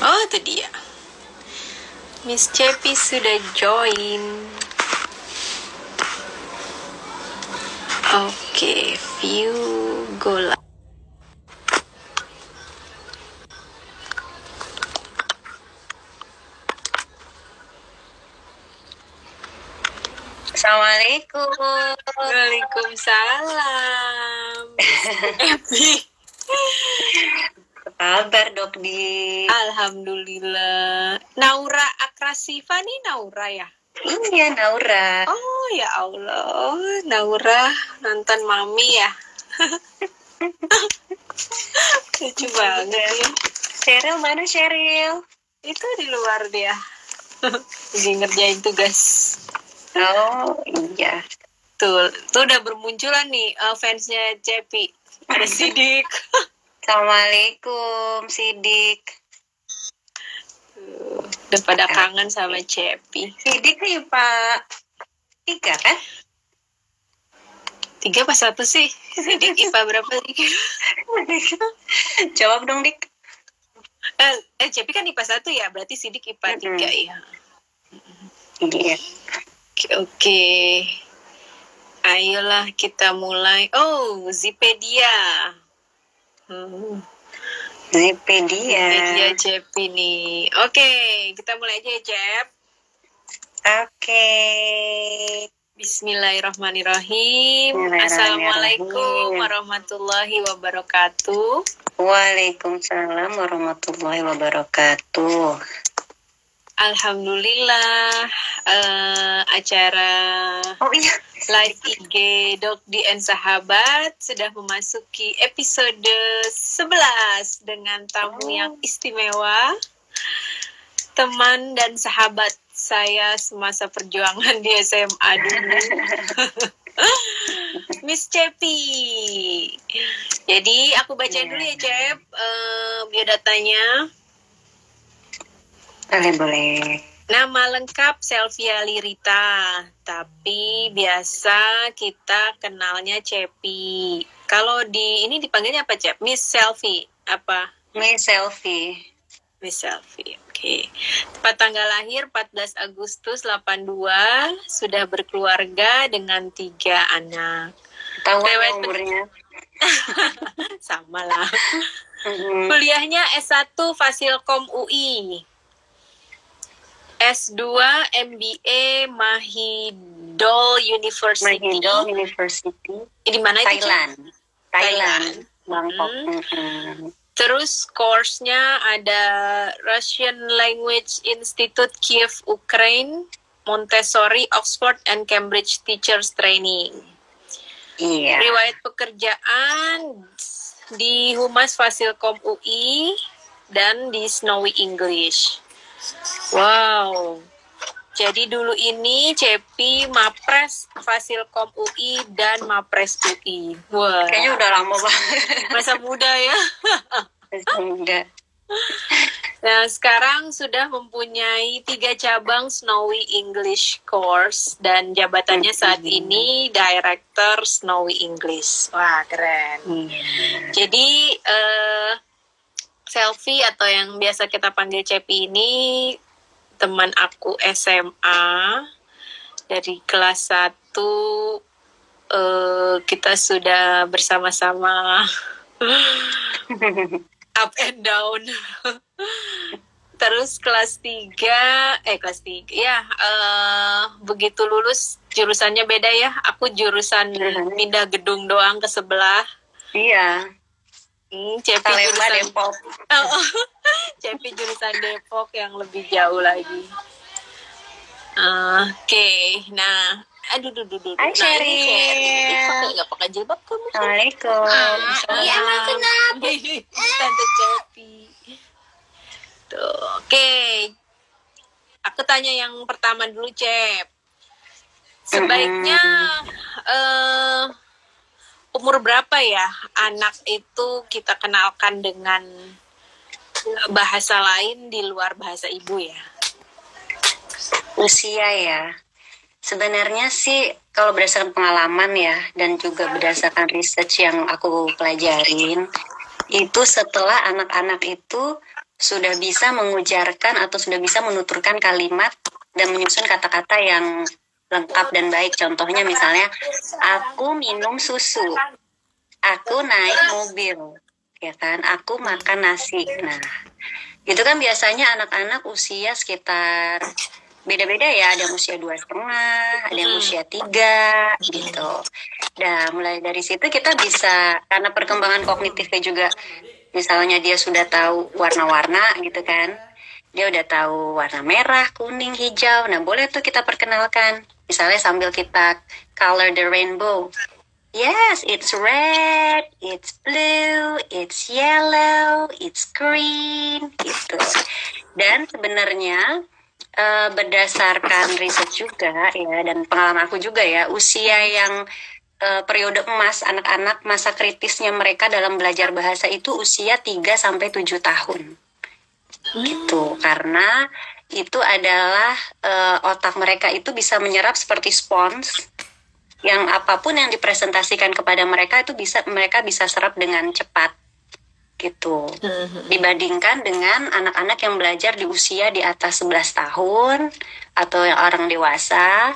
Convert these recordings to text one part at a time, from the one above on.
Oh, itu dia. Miss Cepi sudah join. Oke, view go live. Assalamualaikum. Waalaikumsalam. Epi. Kabar Dok Di? Alhamdulillah. Naura Akrasifa nih Naura ya? Iya, Naura. Oh ya Allah, Naura nonton Mami ya? Lucu banget ya. Sheryl mana Sheryl? Itu di luar dia. Lagi ngerjain tugas. Oh iya. Tuh udah bermunculan nih fansnya Cepi. Ada Sidik. Assalamualaikum Sidik. Udah pada kangen sama Cepi. Sidik nih Pak 3 kan? 3 apa 1 sih? Sidik IPA berapa nih? Jawab dong Dik. Cepi kan IPA 1 ya, berarti Sidik IPA 3 ya. Iya. Oke. Ayolah kita mulai. Oh, Zipedia. Zipedia Cepi nih. Oke, kita mulai aja ya, Cep. Oke. Bismillahirrahmanirrahim. Assalamualaikum warahmatullahi wabarakatuh. Waalaikumsalam warahmatullahi wabarakatuh. Alhamdulillah, acara live IG Dok Di and Sahabat sudah memasuki episode 11 dengan tamu yang istimewa, teman dan sahabat saya semasa perjuangan di SMA dulu. Miss Cepi. Jadi aku bacain dulu ya Cep, biodatanya. Boleh. Nama lengkap Selvia Lirita, tapi biasa kita kenalnya Cepi. Kalau di ini dipanggilnya apa Cep? Miss Selfie apa? Miss Selfie. Miss Selfie. Oke. Tepat tanggal lahir 14 Agustus 82, sudah berkeluarga dengan 3 anak. Tahu umurnya? Sama lah. Kuliahnya S1 Fasilkom UI. S2 MBA Mahidol University. Mahidol University. Di mana itu? Thailand. Bangkok. Terus course-nya ada Russian Language Institute Kiev, Ukraine, Montessori, Oxford, and Cambridge Teachers Training. Iya. Riwayat pekerjaan di Humas Fasilkom UI dan di Snowy English. Wow. Jadi dulu ini Cepi Mapres Fasilkom UI dan Mapres UI. Wah. Kayaknya udah lama banget. Masa muda ya. Masa muda. Nah, sekarang sudah mempunyai 3 cabang Snowy English course dan jabatannya saat ini Director Snowy English. Wah, keren. Jadi Selfie atau yang biasa kita panggil Cepi ini teman aku SMA dari kelas 1. Kita sudah bersama-sama up and down. Terus kelas 3 ya, begitu lulus jurusannya beda ya. Aku jurusan pindah gedung doang ke sebelah. Iya. Cepi jurusan Depok. Cepi jurusan Depok yang lebih jauh lagi. Oke, nah, aduh. Hai Sheryl. Nggak pakai jilbab kamu? Assalamualaikum. Iya, kenapa? Tante Cepi. Tuh, oke. Aku tanya yang pertama dulu, Cep. Sebaiknya umur berapa ya anak itu kita kenalkan dengan bahasa lain di luar bahasa ibu ya? Usia ya. Sebenarnya sih kalau berdasarkan pengalaman ya dan juga berdasarkan research yang aku pelajarin, itu setelah anak-anak itu sudah bisa mengujarkan atau sudah bisa menuturkan kalimat dan menyusun kata-kata yang lengkap dan baik. Contohnya misalnya, aku minum susu, aku naik mobil, ya kan, aku makan nasi. Nah, itu kan biasanya anak-anak usia sekitar beda-beda ya, ada yang usia 2,5, ada yang usia 3 gitu. Nah, mulai dari situ kita bisa, karena perkembangan kognitifnya juga, misalnya dia sudah tahu warna-warna gitu kan, dia udah tahu warna merah, kuning, hijau. Nah, boleh tuh kita perkenalkan. Misalnya sambil kita color the rainbow. Yes, it's red, it's blue, it's yellow, it's green, gitu. Dan sebenarnya berdasarkan riset juga ya, dan pengalaman aku juga ya, usia yang periode emas anak-anak, masa kritisnya mereka dalam belajar bahasa itu usia 3-7 tahun. Gitu, karena itu adalah otak mereka itu bisa menyerap seperti spons, yang apapun yang dipresentasikan kepada mereka itu mereka bisa serap dengan cepat gitu. Dibandingkan dengan anak-anak yang belajar di usia di atas 11 tahun atau yang orang dewasa,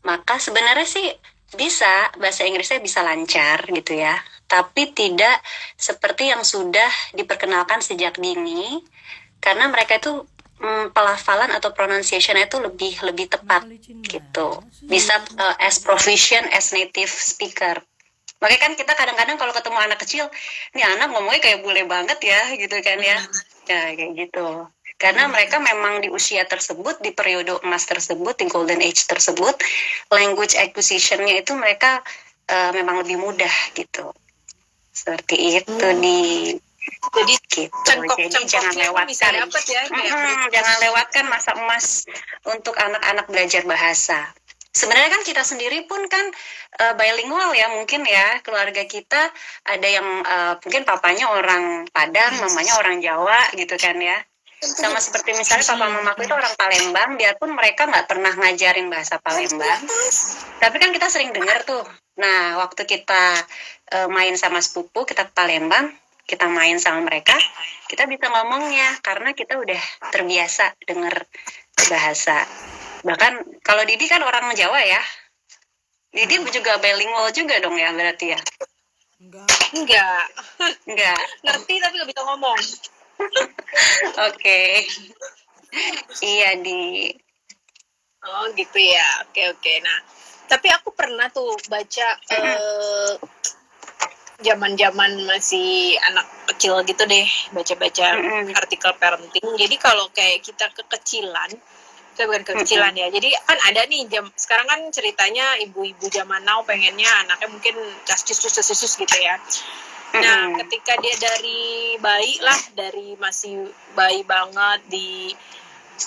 maka sebenarnya sih bisa, bahasa Inggrisnya bisa lancar gitu ya, tapi tidak seperti yang sudah diperkenalkan sejak dini, karena mereka itu pelafalan atau pronunciation-nya itu lebih tepat gitu, bisa as proficient as native speaker. Makanya kan kita kadang-kadang kalau ketemu anak kecil, nih anak ngomongnya kayak bule banget ya gitu kan ya, kayak gitu. Karena mereka memang di usia tersebut, di periode emas tersebut, di golden age tersebut, language acquisition-nya itu mereka memang lebih mudah gitu. Seperti itu Jadi gitu. Jadi jangan lewatkan, ya, jangan lewatkan masa emas untuk anak-anak belajar bahasa. Sebenarnya kan kita sendiri pun kan bilingual ya, mungkin ya, keluarga kita ada yang mungkin papanya orang Padang, mamanya orang Jawa gitu kan ya. Sama seperti misalnya papa mamaku itu orang Palembang, biarpun mereka nggak pernah ngajarin bahasa Palembang, tapi kan kita sering dengar tuh. Nah, waktu kita main sama sepupu, kita ke Palembang, kita main sama mereka, kita bisa ngomongnya karena kita udah terbiasa dengar bahasa. Bahkan kalau Didi kan orang Jawa ya, Didi juga bilingual juga dong ya berarti ya? Enggak. Ngerti tapi nggak bisa ngomong. Oke. Iya, Di. Oh gitu ya, oke. Nah, tapi aku pernah tuh baca zaman-zaman masih anak kecil gitu deh, baca-baca artikel parenting. Jadi kalau kayak kita kekecilan, itu bukan kekecilan ya. Jadi kan ada nih sekarang kan ceritanya ibu-ibu zaman now pengennya anaknya mungkin casus gitu ya. Nah, ketika dia dari bayi lah, dari masih bayi banget,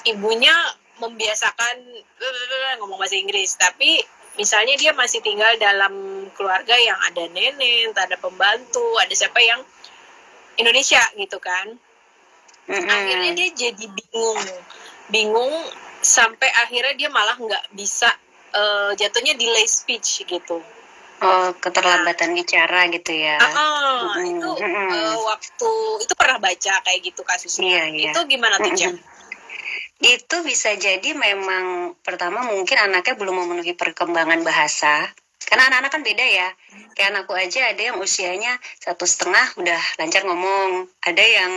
ibunya membiasakan ngomong bahasa Inggris, tapi misalnya dia masih tinggal dalam keluarga yang ada nenek, ada pembantu, ada siapa yang Indonesia gitu kan. Akhirnya dia jadi bingung sampai akhirnya dia malah nggak bisa, jatuhnya delay speech gitu. Oh, keterlambatan bicara gitu ya. Itu waktu itu pernah baca kayak gitu kasusnya. Iya. Itu gimana tuh, Cem? Itu bisa jadi memang pertama mungkin anaknya belum memenuhi perkembangan bahasa. Karena anak-anak kan beda ya. Kayak anakku aja ada yang usianya 1,5 udah lancar ngomong. Ada yang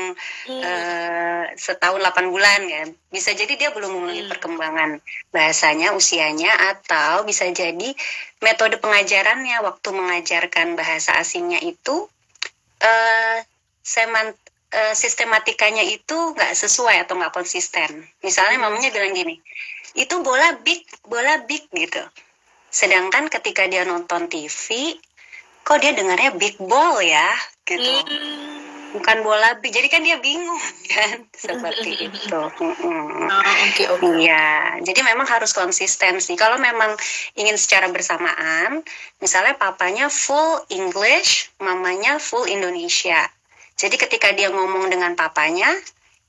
setahun 8 bulan ya. Bisa jadi dia belum memenuhi perkembangan bahasanya, usianya. Atau bisa jadi metode pengajarannya waktu mengajarkan bahasa asingnya itu sistematikanya itu nggak sesuai atau nggak konsisten. Misalnya mamanya bilang gini, itu bola big gitu. Sedangkan ketika dia nonton TV, kok dia dengarnya big ball ya, gitu. Bukan bola big, jadi kan dia bingung kan, seperti itu. Iya, jadi memang harus konsistensi. Kalau memang ingin secara bersamaan, misalnya papanya full English, mamanya full Indonesia. Jadi ketika dia ngomong dengan papanya,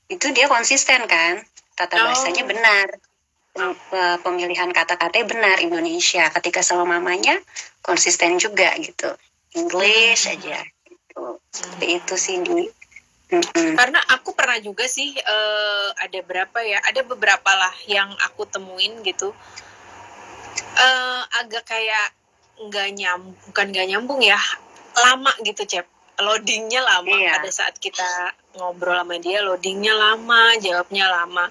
itu dia konsisten kan, tata bahasanya benar. Pemilihan kata-katanya benar Indonesia. Ketika sama mamanya konsisten juga gitu, English aja gitu. Seperti itu sih, Di. Karena aku pernah juga sih ada beberapa lah yang aku temuin gitu, agak kayak bukan nggak nyambung ya, lama gitu Cep, loadingnya lama. Pada saat kita ngobrol sama dia, loadingnya lama, jawabnya lama.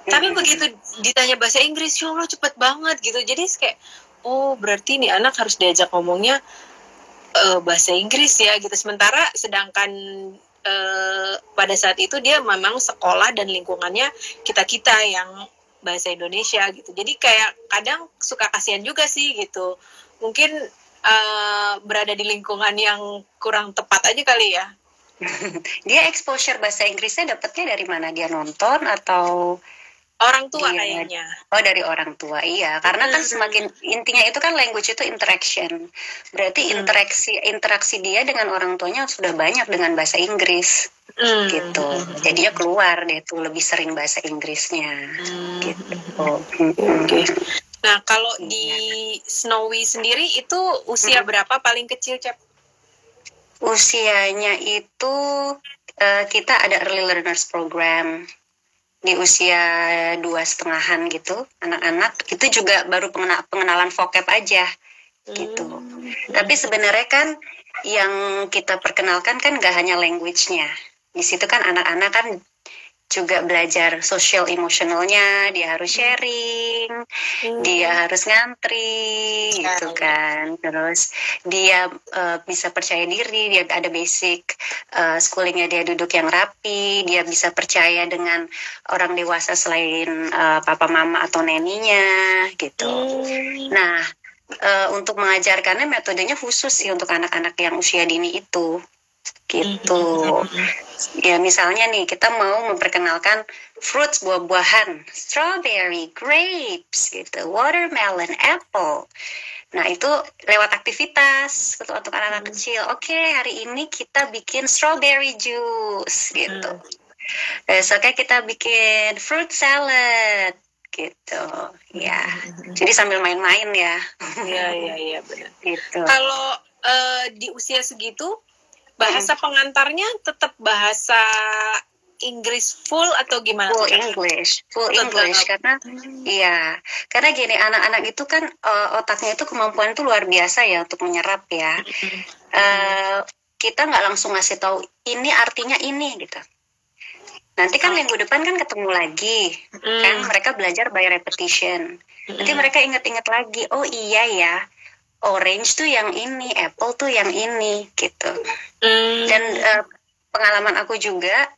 Tapi begitu ditanya bahasa Inggris, ya Allah cepet banget gitu. Jadi kayak, oh berarti nih anak harus diajak ngomongnya bahasa Inggris ya gitu. Sedangkan pada saat itu dia memang sekolah dan lingkungannya kita yang bahasa Indonesia gitu. Jadi kayak kadang suka kasihan juga sih gitu. Mungkin berada di lingkungan yang kurang tepat aja kali ya. Dia exposure bahasa Inggrisnya dapatnya dari mana? Dia nonton atau orang tua kayaknya? Oh, dari orang tua, iya. Karena kan semakin intinya itu kan language itu interaction. Berarti interaksi dia dengan orang tuanya sudah banyak dengan bahasa Inggris. Gitu. Jadinya keluar deh tuh lebih sering bahasa Inggrisnya. Gitu. Okay. Nah, kalau di Snowy sendiri itu usia berapa paling kecil, Cep? Usianya itu kita ada early learners program di usia 2,5-an gitu, anak-anak itu juga baru pengenalan vocab aja gitu. Tapi sebenarnya kan yang kita perkenalkan kan gak hanya language-nya. Di situ kan anak-anak kan juga belajar social emotionalnya, dia harus sharing, dia harus ngantri gitu kan. Terus dia bisa percaya diri, dia ada basic schoolingnya, dia duduk yang rapi, dia bisa percaya dengan orang dewasa selain papa mama atau neninya gitu. Nah, untuk mengajarkannya metodenya khusus sih untuk anak-anak yang usia dini itu gitu. Ya misalnya nih kita mau memperkenalkan fruits, buah-buahan, strawberry, grapes gitu, watermelon, apple. Nah itu lewat aktivitas untuk anak-anak kecil. Oke, hari ini kita bikin strawberry juice gitu. Besoknya kita bikin fruit salad gitu. Ya. Jadi sambil main-main ya. Iya benar. Gitu. Kalau di usia segitu bahasa pengantarnya tetap bahasa Inggris full atau gimana? Full English karena iya, karena gini anak-anak itu kan otaknya itu kemampuan itu luar biasa ya untuk menyerap ya. Kita nggak langsung ngasih tahu ini artinya ini gitu. Nanti kan minggu depan kan ketemu lagi, kan mereka belajar by repetition. Nanti mereka ingat-ingat lagi, oh iya ya. Orange tuh yang ini, apple tuh yang ini, gitu. Dan pengalaman aku juga,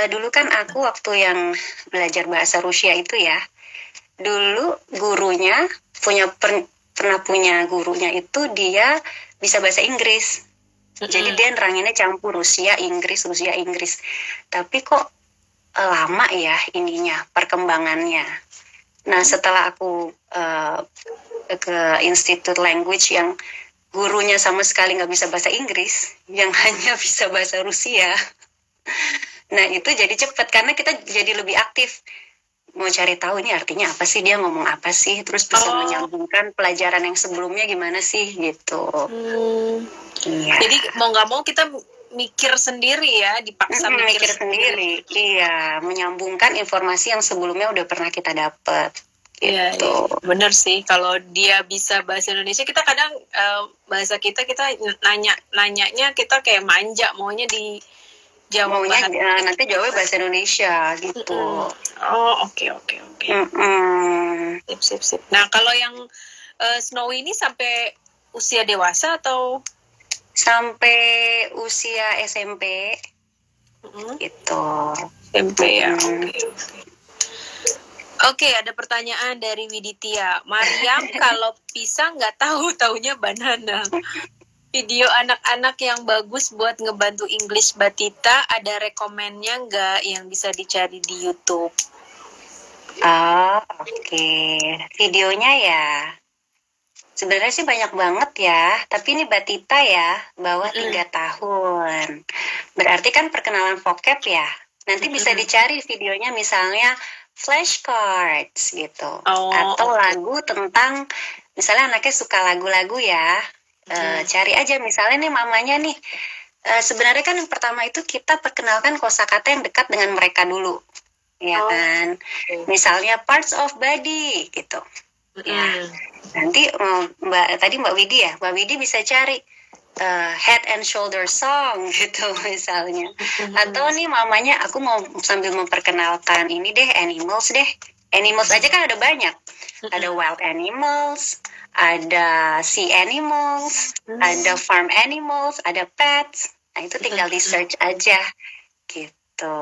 dulu kan aku waktu yang belajar bahasa Rusia itu ya, dulu gurunya pernah punya gurunya itu dia bisa bahasa Inggris. Jadi dia neranginnya campur Rusia, Inggris. Tapi kok lama ya ininya, perkembangannya. Nah setelah aku ke Institute Language yang gurunya sama sekali nggak bisa bahasa Inggris, yang hanya bisa bahasa Rusia. Nah itu jadi cepat karena kita jadi lebih aktif mau cari tahu ini artinya apa sih, dia ngomong apa sih, terus bisa menyambungkan pelajaran yang sebelumnya gimana sih gitu. Iya. Jadi mau nggak mau kita mikir sendiri ya, dipaksa mikir sendiri. Iya, menyambungkan informasi yang sebelumnya udah pernah kita dapat. Gitu. Iya, bener sih. Kalau dia bisa bahasa Indonesia, kita kadang bahasa kita nanyanya kita kayak manja, maunya dijawab nanti jawabnya bahasa Indonesia gitu. Oh oke. Sip. Nah kalau yang Snowy ini sampai usia dewasa atau? Sampai usia SMP. Gitu. SMP ya. Oke, ada pertanyaan dari Widitya. Mariam, kalau pisang nggak taunya banana. Video anak-anak yang bagus buat ngebantu English Batita, ada rekomennya nggak yang bisa dicari di YouTube? Oke. Videonya ya, sebenarnya sih banyak banget ya. Tapi ini Batita ya, bawah 3 tahun. Berarti kan perkenalan vocab ya. Nanti bisa dicari videonya misalnya flashcards gitu, atau lagu tentang misalnya anaknya suka lagu-lagu ya, cari aja misalnya nih mamanya nih sebenarnya kan yang pertama itu kita perkenalkan kosakata yang dekat dengan mereka dulu, ya kan. Misalnya parts of body gitu. Ya, nanti Mbak Widi bisa cari head and shoulder song gitu misalnya. Atau nih mamanya aku mau sambil memperkenalkan ini deh animals deh. Animals aja kan ada banyak. Ada wild animals, ada sea animals, ada farm animals, ada pets. Nah itu tinggal di search aja gitu.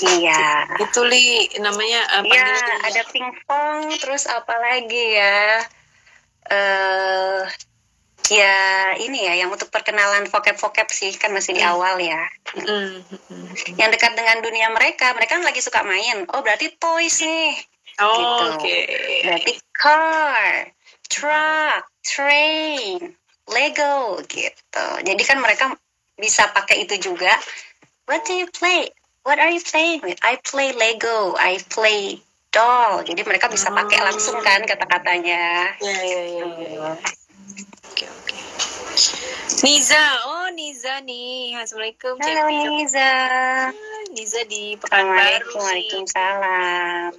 Iya. Itu namanya Iya, ada pingpong, terus apa lagi ya? Ya ini ya, yang untuk perkenalan vocab sih, kan masih di awal ya. Yang dekat dengan dunia mereka kan lagi suka main. Oh berarti toys nih. Gitu. Berarti car, truck, train, Lego gitu. Jadi kan mereka bisa pakai itu juga. What do you play? What are you playing with? I play Lego, I play doll. Jadi mereka bisa pakai langsung kan kata-katanya. Iya. Oke. Niza nih. Assalamualaikum. Halo Niza. Niza di Pekanbaru. Waalaikumsalam.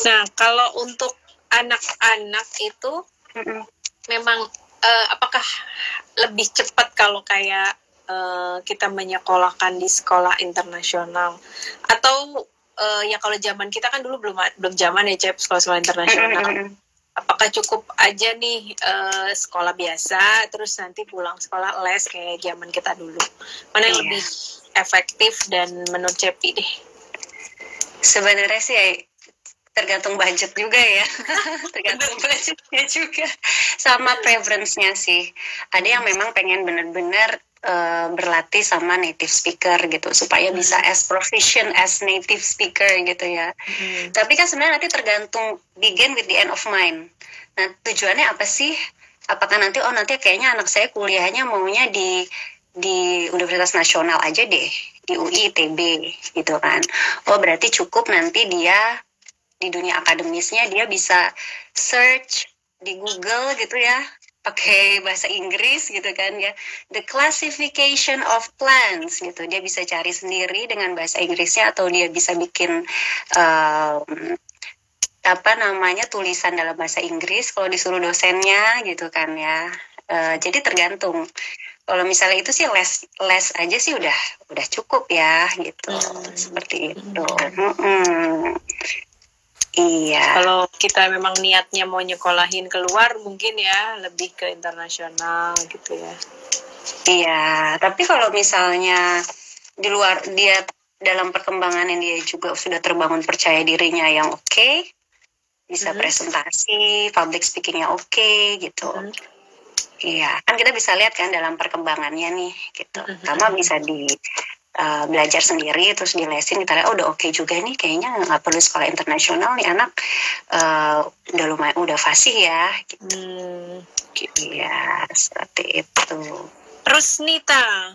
Nah, kalau untuk anak-anak itu memang apakah lebih cepat kalau kayak kita menyekolahkan di sekolah internasional atau ya kalau zaman kita kan dulu belum zaman ya Cep, sekolah internasional. Apakah cukup aja nih sekolah biasa terus nanti pulang sekolah les kayak zaman kita dulu? Mana yang lebih efektif dan menurut Cepi deh? Sebenarnya sih tergantung budget juga ya. Tergantung budgetnya juga sama preference-nya sih. Ada yang memang pengen benar-benar berlatih sama native speaker gitu supaya bisa as proficient as native speaker gitu ya. Tapi kan sebenarnya nanti tergantung begin with the end of mind. Nah tujuannya apa sih? Apakah nanti kayaknya anak saya kuliahnya maunya di Universitas Nasional aja deh, di UI ITB gitu kan. Oh berarti cukup nanti dia di dunia akademisnya dia bisa search di Google gitu ya, pakai bahasa Inggris gitu kan ya, the classification of plants gitu, dia bisa cari sendiri dengan bahasa Inggrisnya atau dia bisa bikin tulisan dalam bahasa Inggris kalau disuruh dosennya gitu kan ya. Jadi tergantung. Kalau misalnya itu sih les aja sih udah cukup ya gitu, seperti itu. Iya. Kalau kita memang niatnya mau nyekolahin keluar, mungkin ya lebih ke internasional gitu ya. Iya, tapi kalau misalnya di luar dia dalam perkembangannya dia juga sudah terbangun percaya dirinya yang oke, bisa presentasi, public speakingnya oke gitu. Iya, kan kita bisa lihat kan dalam perkembangannya nih gitu. Pertama bisa belajar sendiri terus dilesin, kita lihat udah oke juga nih, kayaknya nggak perlu sekolah internasional nih anak, udah lumayan udah fasih ya gitu. Iya seperti itu. Terus Nita,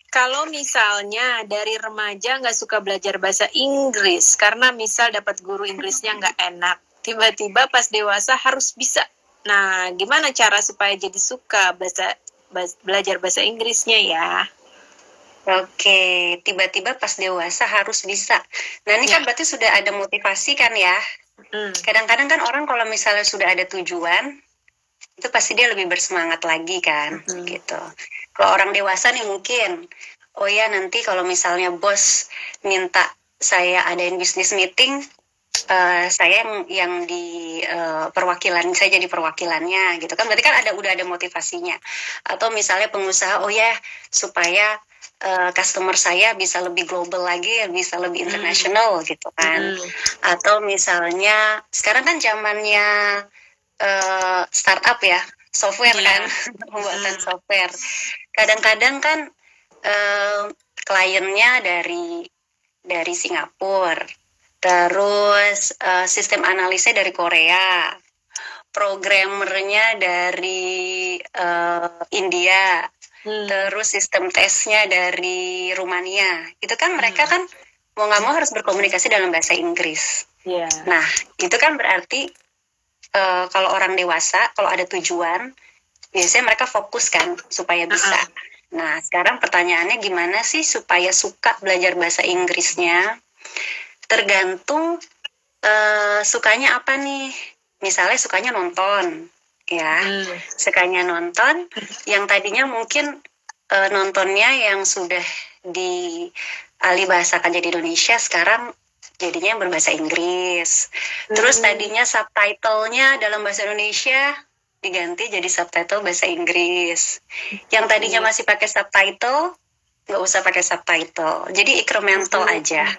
kalau misalnya dari remaja nggak suka belajar bahasa Inggris karena misal dapat guru Inggrisnya nggak enak, tiba-tiba pas dewasa harus bisa. Nah gimana cara supaya jadi suka belajar bahasa Inggrisnya ya? Oke, tiba-tiba pas dewasa harus bisa. Nah ini kan berarti sudah ada motivasi kan ya. Kadang-kadang kan orang kalau misalnya sudah ada tujuan, itu pasti dia lebih bersemangat lagi kan, gitu. Kalau orang dewasa nih mungkin, oh ya nanti kalau misalnya bos minta saya adain business meeting, saya yang di perwakilan, saya jadi perwakilannya gitu kan, berarti kan udah ada motivasinya. Atau misalnya pengusaha, oh ya supaya customer saya bisa lebih global lagi, bisa lebih internasional gitu kan. Atau misalnya sekarang kan zamannya startup ya, software kan, pembuatan software. Kadang-kadang kan kliennya dari Singapura, terus sistem analisnya dari Korea, programmernya dari India, terus sistem tesnya dari Rumania. Itu kan mereka kan mau nggak mau harus berkomunikasi dalam bahasa Inggris. Nah itu kan berarti kalau orang dewasa, kalau ada tujuan, biasanya mereka fokus kan supaya bisa. Nah, sekarang pertanyaannya gimana sih supaya suka belajar bahasa Inggrisnya? Tergantung sukanya apa nih. Misalnya sukanya nonton, ya. Sukanya nonton, yang tadinya mungkin nontonnya yang sudah dialihbahasakan jadi Indonesia, sekarang jadinya yang berbahasa Inggris. Terus tadinya subtitlenya dalam bahasa Indonesia diganti jadi subtitle bahasa Inggris. Yang tadinya masih pakai subtitle, nggak usah pakai subtitle. Jadi incremental aja.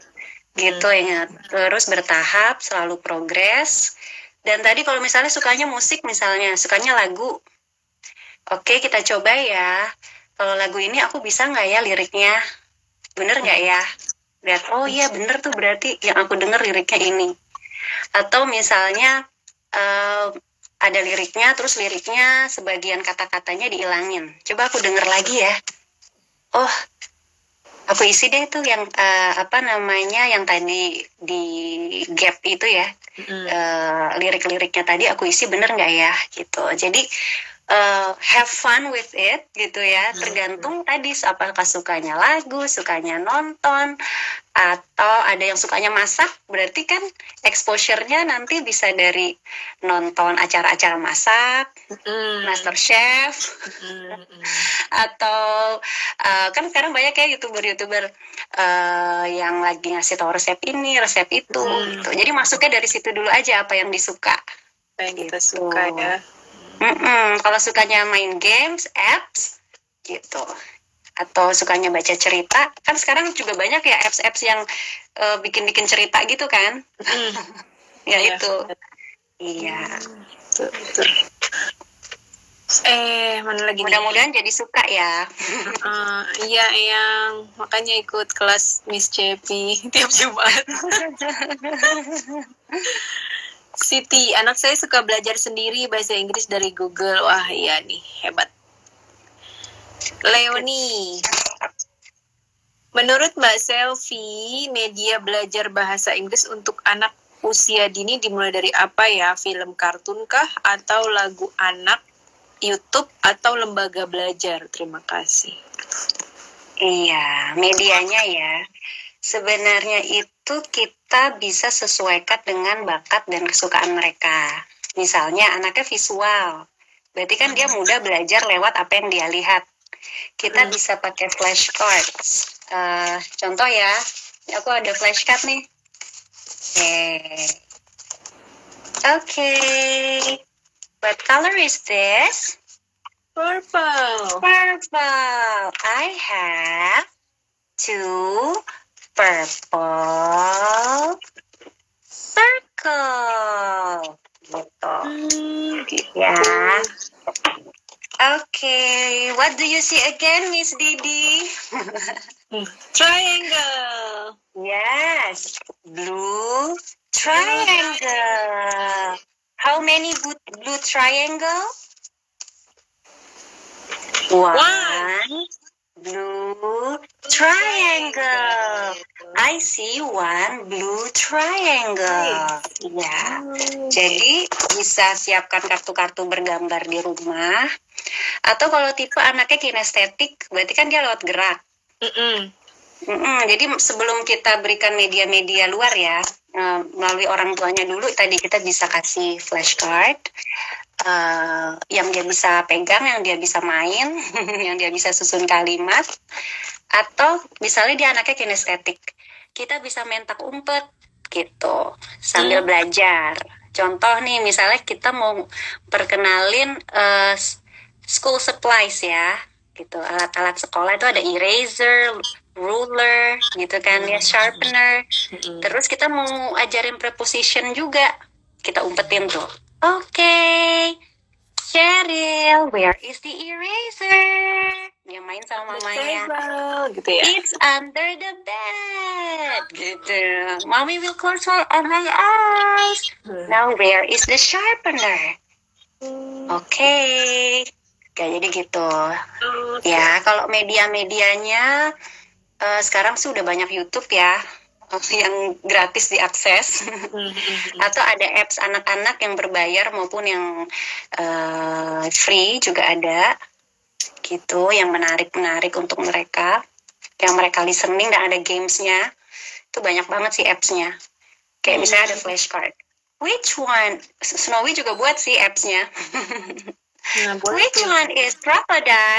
Gitu, ingat. Terus bertahap, selalu progres. Dan tadi kalau misalnya sukanya musik, misalnya sukanya lagu, oke, kita coba ya. Kalau lagu ini aku bisa nggak ya liriknya? Bener nggak ya? Lihat, oh iya bener tuh, berarti yang aku denger liriknya ini. Atau misalnya ada liriknya, terus liriknya sebagian kata-katanya dihilangin. Coba aku denger lagi ya. Oh, aku isi deh tuh yang yang tadi di gap itu ya. Lirik-liriknya tadi aku isi bener nggak ya gitu. Jadi have fun with it gitu ya, tergantung tadi apakah sukanya lagu, sukanya nonton, atau ada yang sukanya masak, berarti kan exposure-nya nanti bisa dari nonton acara-acara masak, MasterChef, atau kan sekarang banyak ya YouTuber yang lagi ngasih tahu resep ini, resep itu gitu. Jadi masuknya dari situ dulu aja apa yang disuka. Apa yang kita suka ya. Kalau sukanya main games, apps, gitu. Atau sukanya baca cerita, kan sekarang juga banyak ya apps-apps yang bikin-bikin cerita gitu kan. Ya itu. Iya. Betul. Mana lagi mudah-mudahan jadi suka ya. Iya, yang makanya ikut kelas Miss Cepi tiap Jumat. Siti, anak saya suka belajar sendiri bahasa Inggris dari Google. Wah, iya nih, hebat. Leonie, menurut Mbak Selvi, media belajar bahasa Inggris untuk anak usia dini dimulai dari apa ya? Film kartun kah? Atau lagu anak, YouTube, atau lembaga belajar? Terima kasih. Iya, medianya ya. Sebenarnya itu kita bisa sesuaikan dengan bakat dan kesukaan mereka. Misalnya anaknya visual, berarti kan dia mudah belajar lewat apa yang dia lihat. Kita bisa pakai flashcards. Contoh ya, aku ada flashcard nih. Okay. What color is this? Purple. Purple. I have 2 purple circle. Gitu. Ya. Okay, what do you see again, Miss Didi? Triangle. Yes, blue triangle. How many blue triangle? One blue triangle. I see one blue triangle. Ya, jadi bisa siapkan kartu-kartu bergambar di rumah. Atau kalau tipe anaknya kinestetik, berarti kan dia lewat gerak. Jadi sebelum kita berikan media-media luar ya, melalui orang tuanya dulu, tadi kita bisa kasih flashcard. Yang dia bisa pegang, yang dia bisa main, yang dia bisa susun kalimat, atau misalnya dia anaknya kinestetik, kita bisa main tak umpet gitu sambil belajar. Contoh nih, misalnya kita mau perkenalin school supplies ya, gitu, alat-alat sekolah itu ada eraser, ruler, gitu kan ya, sharpener. Terus kita mau ajarin preposition juga, kita umpetin tuh. Okay, Cheryl, where is the eraser? Dia main sama mamanya. Gitu ya. It's under the bed. Gitu. Mommy will close my eyes. Now where is the sharpener? Okay. Kayak jadi gitu. Ya, kalau media-medianya sekarang sih udah banyak YouTube ya. yang gratis diakses. Atau ada apps anak-anak yang berbayar maupun yang free juga ada gitu, yang menarik untuk mereka, yang mereka listening, dan ada gamesnya. Itu banyak banget sih appsnya. Kayak misalnya ada flashcard. Which one? Snowy juga buat sih appsnya. Which one is crocodile?